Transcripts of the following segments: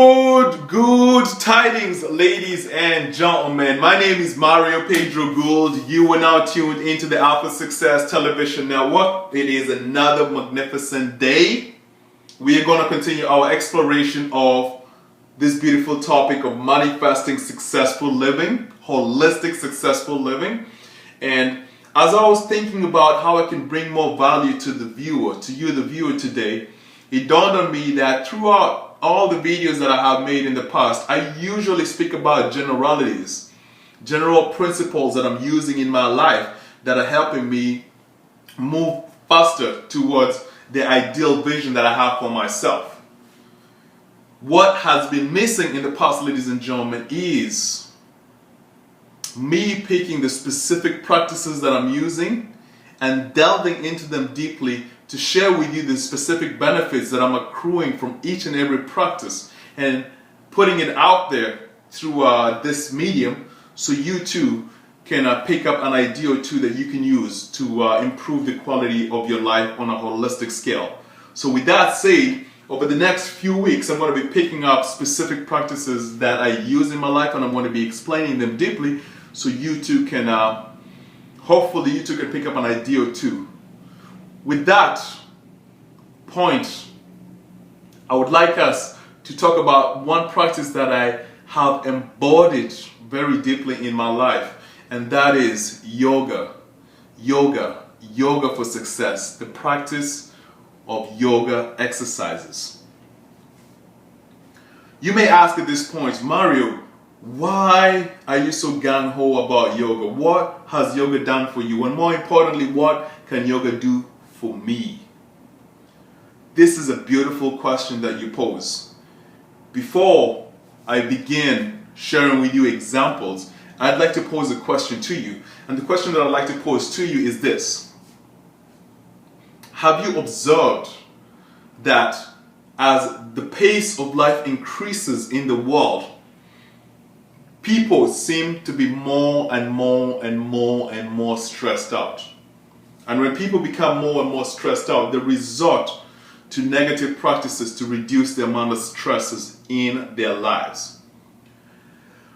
Good tidings, ladies and gentlemen. My name is Mario Pedro Gould. You are now tuned into the Alpha Success Television Network. It is another magnificent day. We are going to continue our exploration of this beautiful topic of manifesting successful living, holistic successful living. And as I was thinking about how I can bring more value to the viewer, to you, the viewer today, it dawned on me that throughout all the videos that I have made in the past, I usually speak about generalities, general principles that I'm using in my life that are helping me move faster towards the ideal vision that I have for myself. What has been missing in the past, ladies and gentlemen, is me picking the specific practices that I'm using and delving into them deeply to share with you the specific benefits that I'm accruing from each and every practice and putting it out there through this medium so you too can pick up an idea or two that you can use to improve the quality of your life on a holistic scale. So with that said, over the next few weeks, I'm going to be picking up specific practices that I use in my life, and I'm going to be explaining them deeply so you too can, hopefully you too can pick up an idea or two. With that point, I would like us to talk about one practice that I have embodied very deeply in my life, and that is yoga. Yoga for success, the practice of yoga exercises. You may ask at this point, Mario, why are you so gung-ho about yoga? What has yoga done for you? And more importantly, what can yoga do for me? This is a beautiful question that you pose. Before I begin sharing with you examples, I'd like to pose a question to you. And the question that I'd like to pose to you is this. Have you observed that as the pace of life increases in the world, people seem to be more and more stressed out? And when people become more and more stressed out, they resort to negative practices to reduce the amount of stresses in their lives.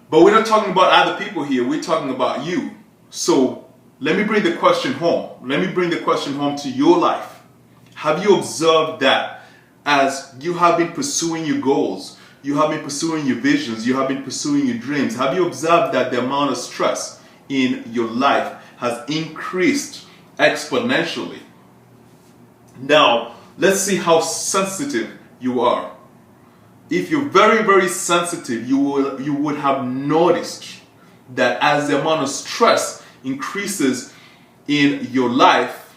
But we're not talking about other people here, we're talking about you. So let me bring the question home. Let me bring the question home to your life. Have you observed that as you have been pursuing your goals, you have been pursuing your visions, you have been pursuing your dreams, have you observed that the amount of stress in your life has increased exponentially? Now, let's see how sensitive you are. If you're very sensitive, you would have noticed that as the amount of stress increases in your life,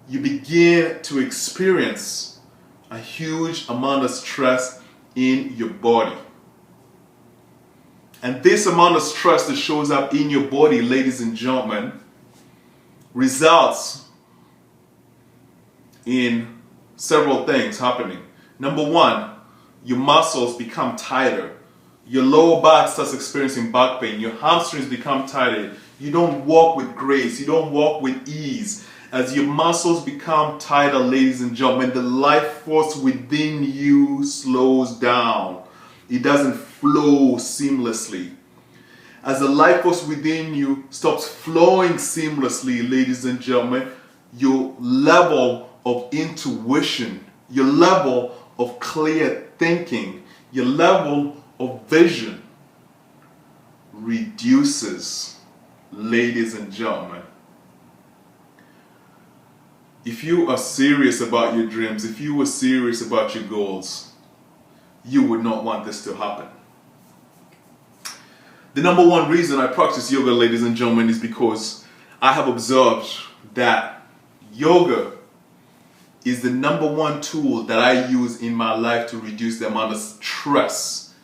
you begin to experience a huge amount of stress in your body. And this amount of stress that shows up in your body, ladies and gentlemen, results in several things happening. Number one, your muscles become tighter. Your lower back starts experiencing back pain. Your hamstrings become tighter. You don't walk with grace. You don't walk with ease. As your muscles become tighter, ladies and gentlemen, the life force within you slows down. It doesn't flow seamlessly. As the life force within you stops flowing seamlessly, ladies and gentlemen, your level of intuition, your level of clear thinking, your level of vision reduces, ladies and gentlemen. If you are serious about your dreams, if you were serious about your goals, you would not want this to happen. The number one reason I practice yoga, ladies and gentlemen, is because I have observed that yoga is the number one tool that I use in my life to reduce the amount of stress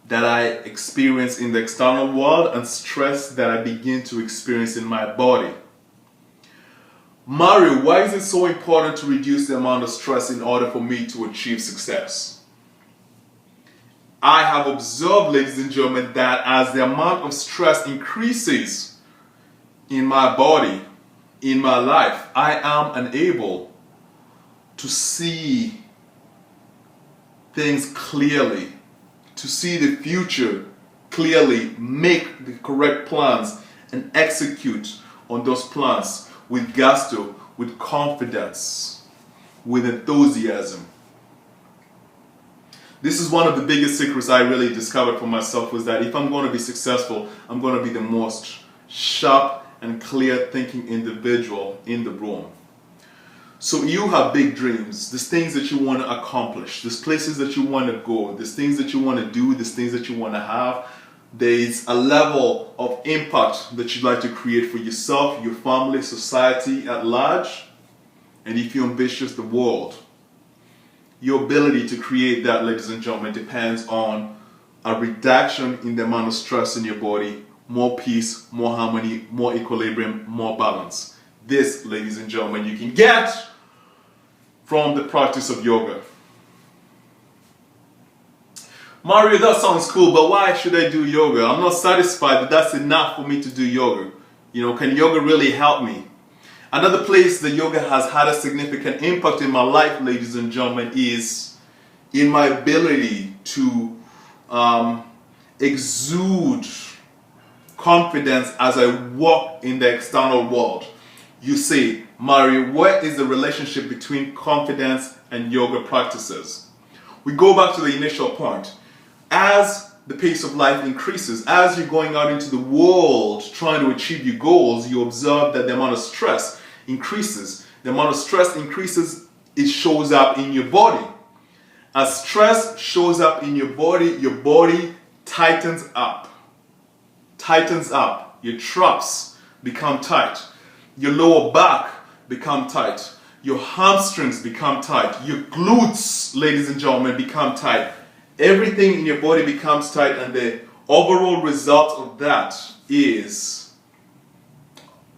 that I experience in the external world and stress that I begin to experience in my body. Mario, why is it so important to reduce the amount of stress in order for me to achieve success? I have observed, ladies and gentlemen, that as the amount of stress increases in my body, in my life, I am unable to see things clearly. to see the future clearly, make the correct plans, and execute on those plans with gusto, with confidence, with enthusiasm. This is one of the biggest secrets I really discovered for myself, was that if I'm going to be successful, I'm going to be the most sharp and clear thinking individual in the room. So you have big dreams, there's things that you want to accomplish, there's places that you want to go, there's things that you want to do, there's things that you want to have. There's a level of impact that you'd like to create for yourself, your family, society at large. And if you're ambitious, the world. Your ability to create that, ladies and gentlemen, depends on a reduction in the amount of stress in your body, more peace, more harmony, more equilibrium, more balance. This, ladies and gentlemen, you can get from the practice of yoga. Mario, that sounds cool, but why should I do yoga? I'm not satisfied that that's enough for me to do yoga. You know, can yoga really help me? Another place that yoga has had a significant impact in my life, ladies and gentlemen, is in my ability to exude confidence as I walk in the external world. You say, Mario, what is the relationship between confidence and yoga practices? We go back to the initial point. As the pace of life increases, as you're going out into the world trying to achieve your goals, you observe that the amount of stress increases. The amount of stress increases, it shows up in your body. As stress shows up in your body tightens up. Tightens up. Your traps become tight. Your lower back become tight. Your hamstrings become tight. Your glutes, ladies and gentlemen, become tight. Everything in your body becomes tight, and the overall result of that is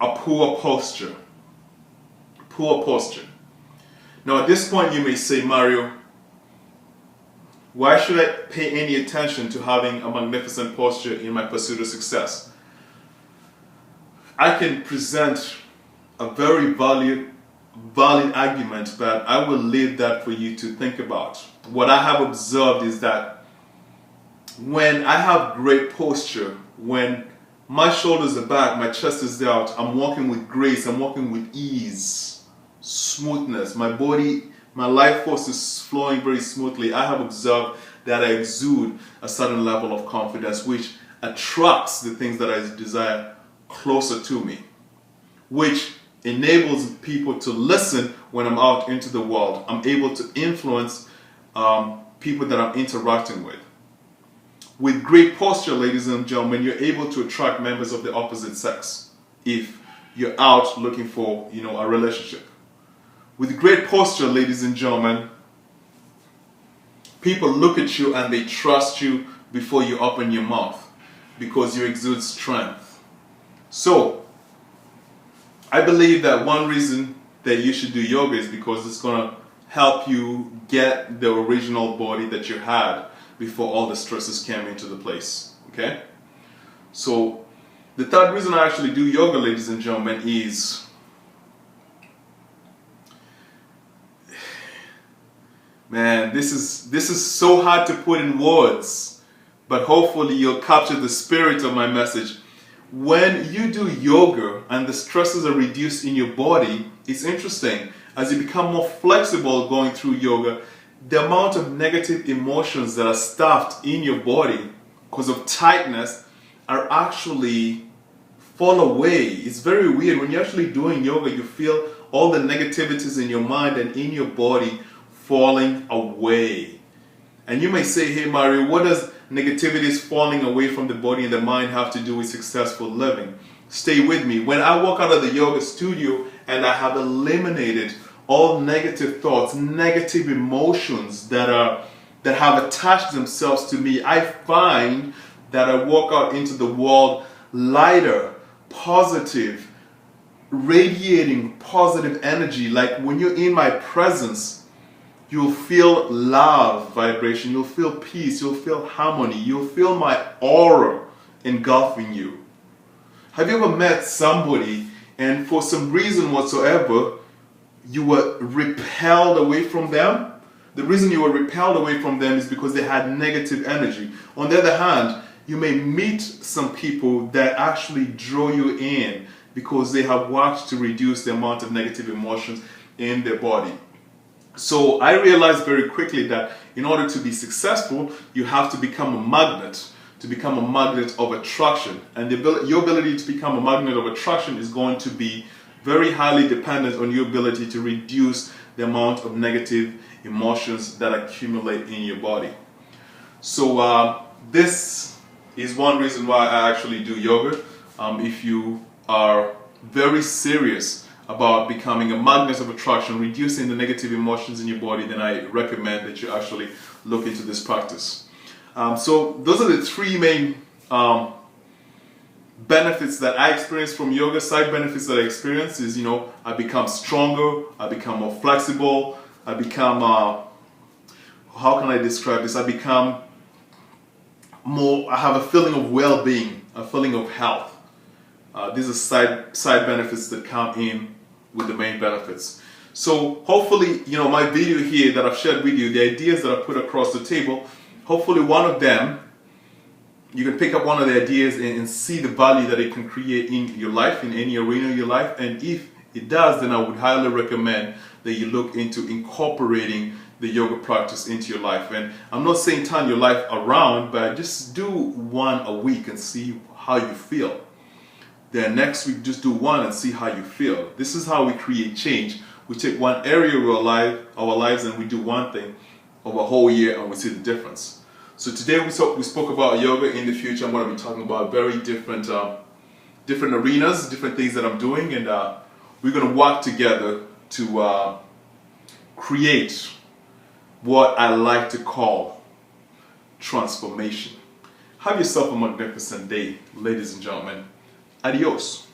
a poor posture. Poor posture. Now at this point you may say, Mario, why should I pay any attention to having a magnificent posture in my pursuit of success? I can present a very valid argument, but I will leave that for you to think about. What I have observed is that when I have great posture, when my shoulders are back, my chest is out, I'm walking with grace, I'm walking with ease, smoothness, my body, my life force is flowing very smoothly. I have observed that I exude a certain level of confidence which attracts the things that I desire closer to me, which enables people to listen when I'm out into the world. I'm able to influence people that I'm interacting with. With great posture, ladies and gentlemen, you're able to attract members of the opposite sex if you're out looking for, a relationship. With great posture, ladies and gentlemen, people look at you and they trust you before you open your mouth because you exude strength. So, I believe that one reason that you should do yoga is because it's going to help you get the original body that you had before all the stresses came into the place. Okay? So, the third reason I actually do yoga, ladies and gentlemen, is man, this is so hard to put in words, but hopefully you'll capture the spirit of my message. When you do yoga and the stresses are reduced in your body, it's interesting. As you become more flexible going through yoga, the amount of negative emotions that are stuffed in your body because of tightness are actually fall away. It's very weird. When you're actually doing yoga, you feel all the negativities in your mind and in your body falling away. And you may say, hey Mario, what does negativities falling away from the body and the mind have to do with successful living? Stay with me. When I walk out of the yoga studio and I have eliminated all negative thoughts, negative emotions that have attached themselves to me, I find that I walk out into the world lighter, positive, radiating positive energy. Like when you're in my presence, you'll feel love vibration, you'll feel peace, you'll feel harmony, you'll feel my aura engulfing you. Have you ever met somebody and for some reason whatsoever, you were repelled away from them? The reason you were repelled away from them is because they had negative energy. On the other hand, you may meet some people that actually draw you in because they have worked to reduce the amount of negative emotions in their body. So I realized very quickly that in order to be successful, you have to become a magnet, to become a magnet of attraction. And your ability to become a magnet of attraction is going to be very highly dependent on your ability to reduce the amount of negative emotions that accumulate in your body. So this is one reason why I actually do yoga. If you are very serious about becoming a magnet of attraction, reducing the negative emotions in your body, then I recommend that you actually look into this practice. So those are the three main benefits that I experience from yoga. Side benefits that I experience is, I become stronger, I become more flexible, I become, how can I describe this? I become more, I have a feeling of well-being, a feeling of health. These are side benefits that come in with the main benefits. So hopefully, my video here that I've shared with you, the ideas that I put across the table, hopefully one of them, you can pick up one of the ideas and see the value that it can create in your life, in any arena of your life. And if it does, then I would highly recommend that you look into incorporating the yoga practice into your life. And I'm not saying turn your life around, but just do one a week and see how you feel. Then next week, just do one and see how you feel. This is how we create change. We take one area of our lives and we do one thing over a whole year and we see the difference. So today we spoke about yoga. In the future, I'm going to be talking about very different arenas, different things that I'm doing, and we're going to work together to create what I like to call transformation. Have yourself a magnificent day, ladies and gentlemen. Adios.